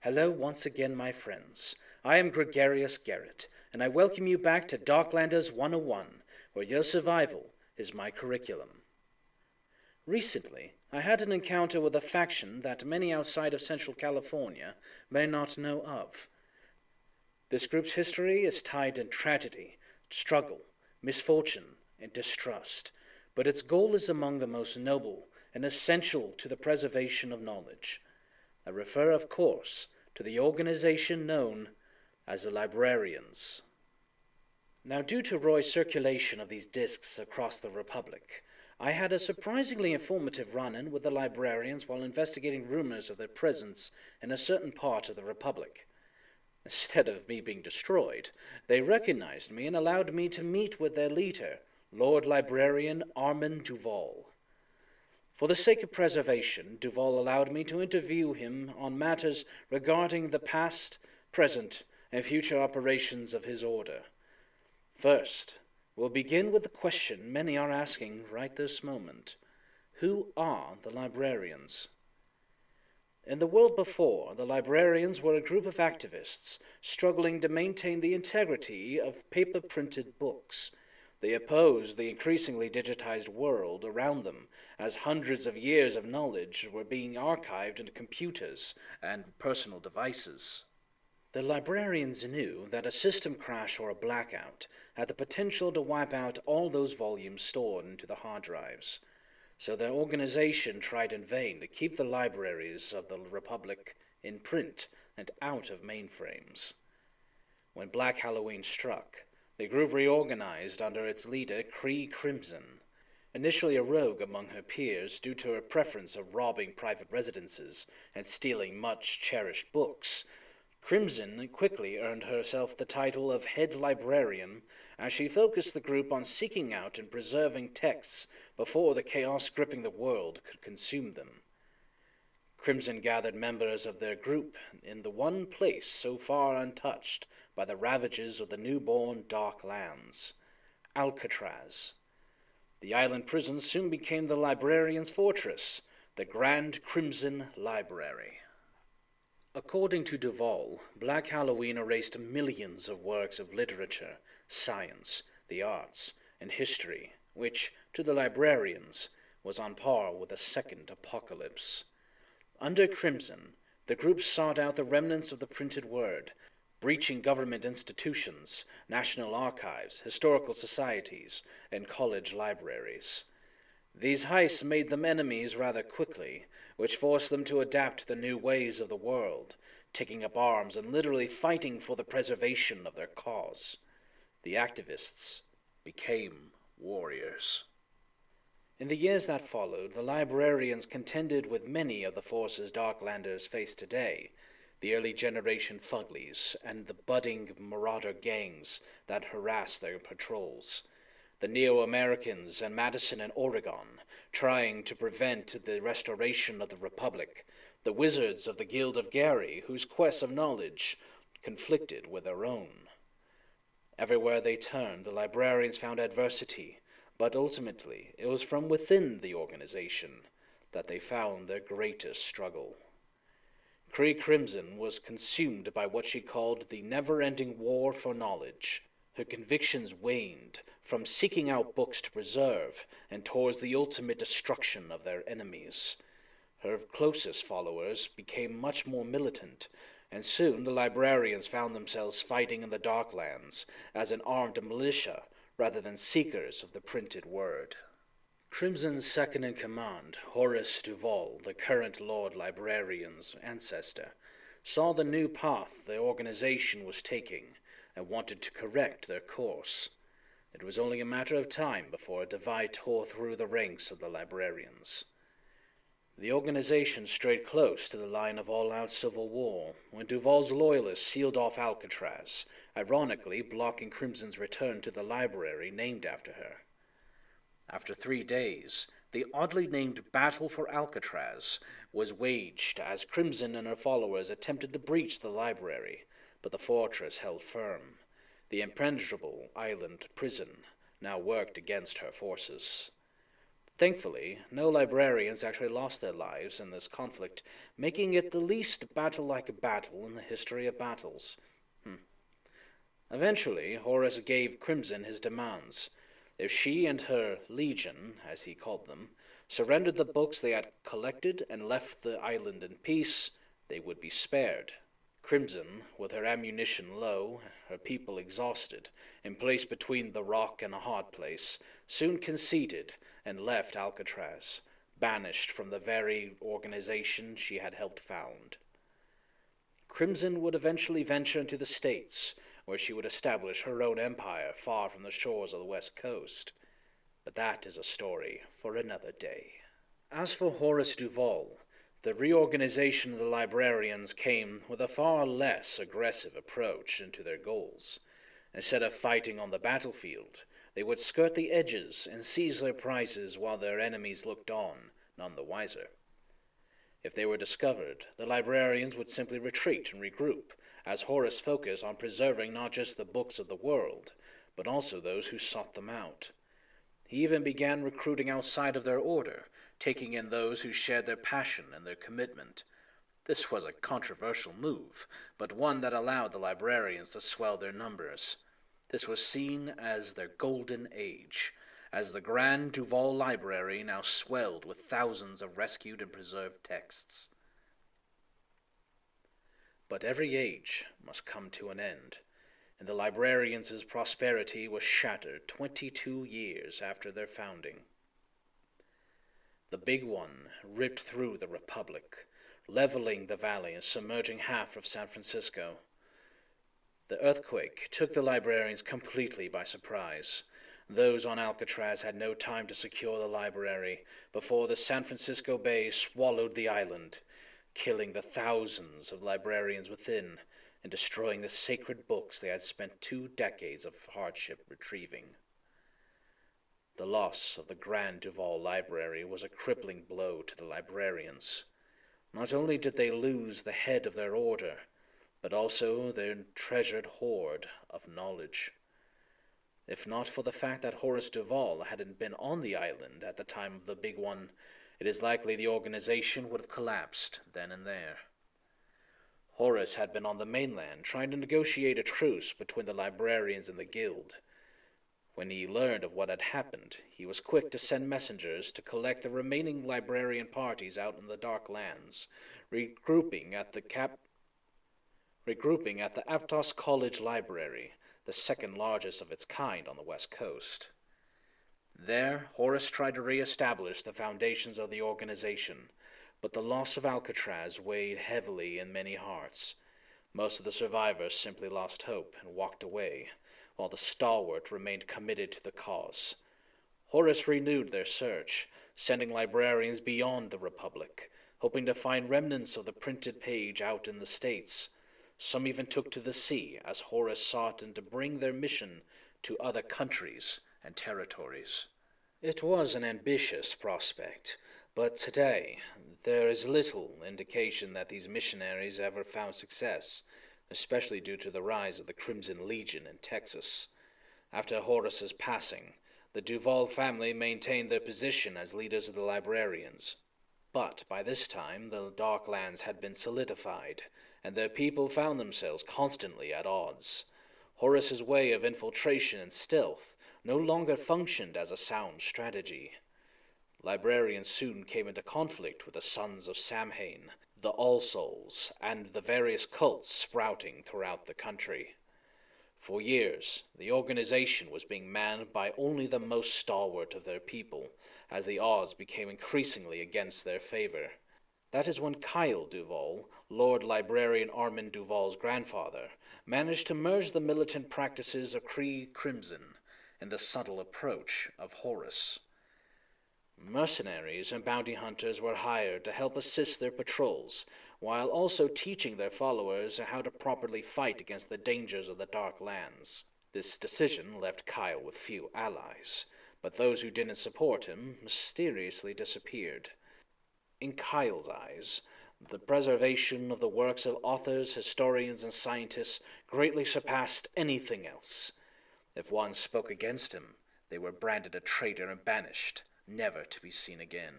Hello once again, my friends. I am Gregarious Garrett, and I welcome you back to Darklanders 101, where your survival is my curriculum. Recently, I had an encounter with a faction that many outside of Central California may not know of. This group's history is tied in tragedy, struggle, misfortune, and distrust, but its goal is among the most noble and essential to the preservation of knowledge. I refer, of course, to the organization known as the Librarians. Now, due to Roy's circulation of these discs across the Republic, I had a surprisingly informative run-in with the Librarians while investigating rumors of their presence in a certain part of the Republic. Instead of me being destroyed, they recognized me and allowed me to meet with their leader, Lord Librarian Horus Duvall. For the sake of preservation, Duvall allowed me to interview him on matters regarding the past, present, and future operations of his order. First, we'll begin with the question many are asking right this moment. Who are the Librarians? In the world before, the Librarians were a group of activists struggling to maintain the integrity of paper-printed books. They opposed the increasingly digitized world around them, as hundreds of years of knowledge were being archived into computers and personal devices. The Librarians knew that a system crash or a blackout had the potential to wipe out all those volumes stored into the hard drives. So their organization tried in vain to keep the libraries of the Republic in print and out of mainframes. When Black Halloween struck, the group reorganized under its leader, Crimson. Initially a rogue among her peers due to her preference of robbing private residences and stealing much-cherished books, Crimson quickly earned herself the title of Head Librarian as she focused the group on seeking out and preserving texts before the chaos gripping the world could consume them. Crimson gathered members of their group in the one place so far untouched by the ravages of the newborn Darklands, Alcatraz. The island prison soon became the Librarians' fortress, the Grand Crimson Library. According to Duvall, Black Halloween erased millions of works of literature, science, the arts, and history, which, to the Librarians, was on par with a second apocalypse. Under Crimson, the group sought out the remnants of the printed word, breaching government institutions, national archives, historical societies, and college libraries. These heists made them enemies rather quickly, which forced them to adapt to the new ways of the world, taking up arms and literally fighting for the preservation of their cause. The activists became warriors. In the years that followed, the Librarians contended with many of the forces Darklanders face today, the early generation Fuglies and the budding marauder gangs that harass their patrols, the Neo-Americans and Madison and Oregon, trying to prevent the restoration of the Republic, the wizards of the Guild of Gary, whose quest of knowledge conflicted with their own. Everywhere they turned, the Librarians found adversity, but ultimately it was from within the organization that they found their greatest struggle. Crimson was consumed by what she called the never-ending war for knowledge. Her convictions waned from seeking out books to preserve and towards the ultimate destruction of their enemies. Her closest followers became much more militant, and soon the Librarians found themselves fighting in the Darklands as an armed militia rather than seekers of the printed word. Crimson's second-in-command, Horus Duvall, the current Lord Librarian's ancestor, saw the new path the organization was taking and wanted to correct their course. It was only a matter of time before a divide tore through the ranks of the Librarians. The organization strayed close to the line of all-out civil war when Duvall's loyalists sealed off Alcatraz, ironically blocking Crimson's return to the library named after her. After 3 days, the oddly named Battle for Alcatraz was waged as Crimson and her followers attempted to breach the library, but the fortress held firm. The impenetrable island prison now worked against her forces. Thankfully, no librarians actually lost their lives in this conflict, making it the least battle-like battle in the history of battles. Eventually, Horus gave Crimson his demands. If she and her legion, as he called them, surrendered the books they had collected and left the island in peace, they would be spared. Crimson, with her ammunition low, her people exhausted, and placed between the rock and a hard place, soon conceded and left Alcatraz, banished from the very organization she had helped found. Crimson would eventually venture into the States, where she would establish her own empire far from the shores of the West Coast. But that is a story for another day. As for Horus Duvall, the reorganization of the Librarians came with a far less aggressive approach into their goals. Instead of fighting on the battlefield, they would skirt the edges and seize their prizes while their enemies looked on, none the wiser. If they were discovered, the Librarians would simply retreat and regroup, as Horus focused on preserving not just the books of the world, but also those who sought them out. He even began recruiting outside of their order, taking in those who shared their passion and their commitment. This was a controversial move, but one that allowed the Librarians to swell their numbers. This was seen as their golden age, as the Grand Duvall Library now swelled with thousands of rescued and preserved texts. But every age must come to an end, and the Librarians' prosperity was shattered 22 years after their founding. The Big One ripped through the Republic, leveling the valley and submerging half of San Francisco. The earthquake took the Librarians completely by surprise. Those on Alcatraz had no time to secure the library before the San Francisco Bay swallowed the island, killing the thousands of librarians within and destroying the sacred books they had spent 2 decades of hardship retrieving. The loss of the Grand Duvall Library was a crippling blow to the Librarians. Not only did they lose the head of their order, but also their treasured hoard of knowledge. If not for the fact that Horus Duvall hadn't been on the island at the time of the Big One, it is likely the organization would have collapsed then and there. Horus had been on the mainland trying to negotiate a truce between the Librarians and the Guild. When he learned of what had happened, he was quick to send messengers to collect the remaining Librarian parties out in the Darklands, regrouping at the Aptos College Library, the second largest of its kind on the West Coast. There, Horus tried to re-establish the foundations of the organization, but the loss of Alcatraz weighed heavily in many hearts. Most of the survivors simply lost hope and walked away, while the stalwart remained committed to the cause. Horus renewed their search, sending librarians beyond the Republic, hoping to find remnants of the printed page out in the States. Some even took to the sea, as Horus sought to bring their mission to other countries and territories. It was an ambitious prospect, but today there is little indication that these missionaries ever found success, especially due to the rise of the Crimson Legion in Texas. After Horus's passing, the Duvall family maintained their position as leaders of the Librarians. But by this time the Darklands had been solidified, and their people found themselves constantly at odds. Horus's way of infiltration and stealth no longer functioned as a sound strategy. Librarians soon came into conflict with the Sons of Samhain, the All Souls, and the various cults sprouting throughout the country. For years, the organization was being manned by only the most stalwart of their people, as the odds became increasingly against their favor. That is when Kyle Duvall, Lord Librarian Armand Duvall's grandfather, managed to merge the militant practices of Kree Crimson and the subtle approach of Horus. Mercenaries and bounty hunters were hired to help assist their patrols, while also teaching their followers how to properly fight against the dangers of the Dark Lands. This decision left Kyle with few allies, but those who didn't support him mysteriously disappeared. In Kyle's eyes, the preservation of the works of authors, historians, and scientists greatly surpassed anything else. If one spoke against him, they were branded a traitor and banished, never to be seen again.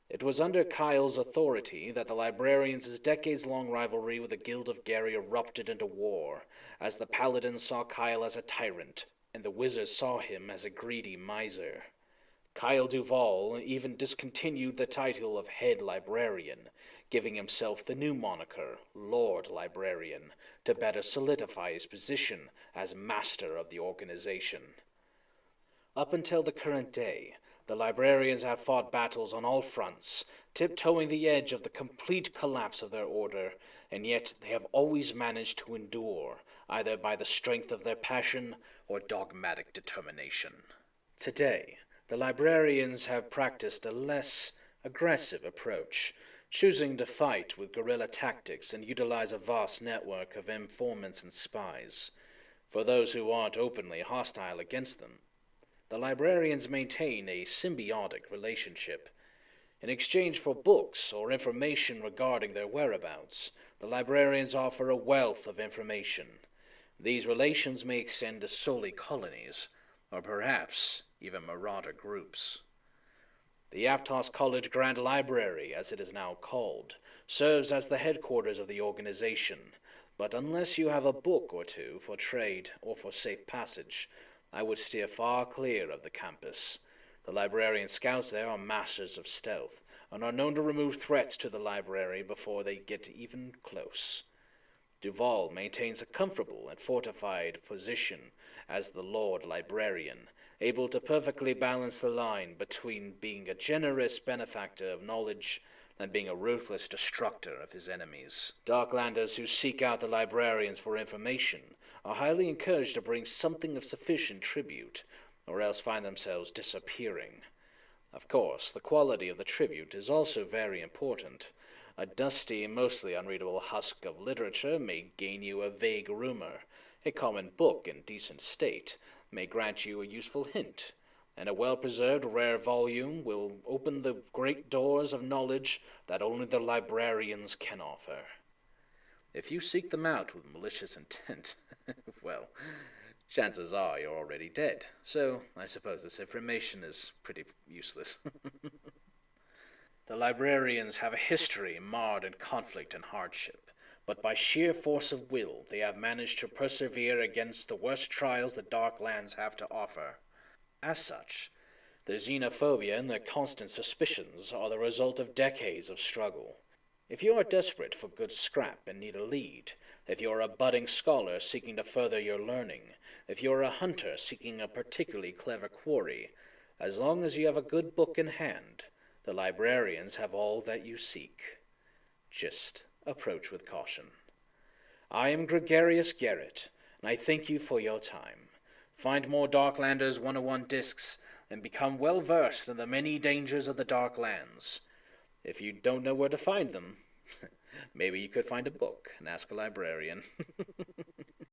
It was under Kyle's authority that the Librarians' decades-long rivalry with the Guild of Gary erupted into war, as the Paladins saw Kyle as a tyrant, and the Wizards saw him as a greedy miser. Kyle Duvall even discontinued the title of Head Librarian, giving himself the new moniker, Lord Librarian, to better solidify his position as master of the organization. Up until the current day, the Librarians have fought battles on all fronts, tiptoeing the edge of the complete collapse of their order, and yet they have always managed to endure, either by the strength of their passion or dogmatic determination. Today, the Librarians have practiced a less aggressive approach, choosing to fight with guerrilla tactics and utilize a vast network of informants and spies. For those who aren't openly hostile against them, the Librarians maintain a symbiotic relationship. In exchange for books or information regarding their whereabouts, the Librarians offer a wealth of information. These relations may extend to solely colonies, or perhaps even marauder groups. The Aptos College Grand Library, as it is now called, serves as the headquarters of the organization, but unless you have a book or two for trade or for safe passage, I would steer far clear of the campus. The Librarian Scouts there are masters of stealth, and are known to remove threats to the library before they get even close. Duvall maintains a comfortable and fortified position as the Lord Librarian, able to perfectly balance the line between being a generous benefactor of knowledge and being a ruthless destructor of his enemies. Darklanders who seek out the Librarians for information are highly encouraged to bring something of sufficient tribute, or else find themselves disappearing. Of course, the quality of the tribute is also very important. A dusty, mostly unreadable husk of literature may gain you a vague rumor. A common book in decent state may grant you a useful hint, and a well-preserved rare volume will open the great doors of knowledge that only the Librarians can offer. If you seek them out with malicious intent, well, chances are you're already dead, so I suppose this information is pretty useless. The Librarians have a history marred in conflict and hardship, but by sheer force of will they have managed to persevere against the worst trials the Darklands have to offer. As such, their xenophobia and their constant suspicions are the result of decades of struggle. If you are desperate for good scrap and need a lead, if you are a budding scholar seeking to further your learning, if you are a hunter seeking a particularly clever quarry, as long as you have a good book in hand, the Librarians have all that you seek. Just approach with caution. I am Gregarious Garrett, and I thank you for your time. Find more Darklanders 101 discs, and become well versed in the many dangers of the Darklands. If you don't know where to find them, maybe you could find a book and ask a librarian.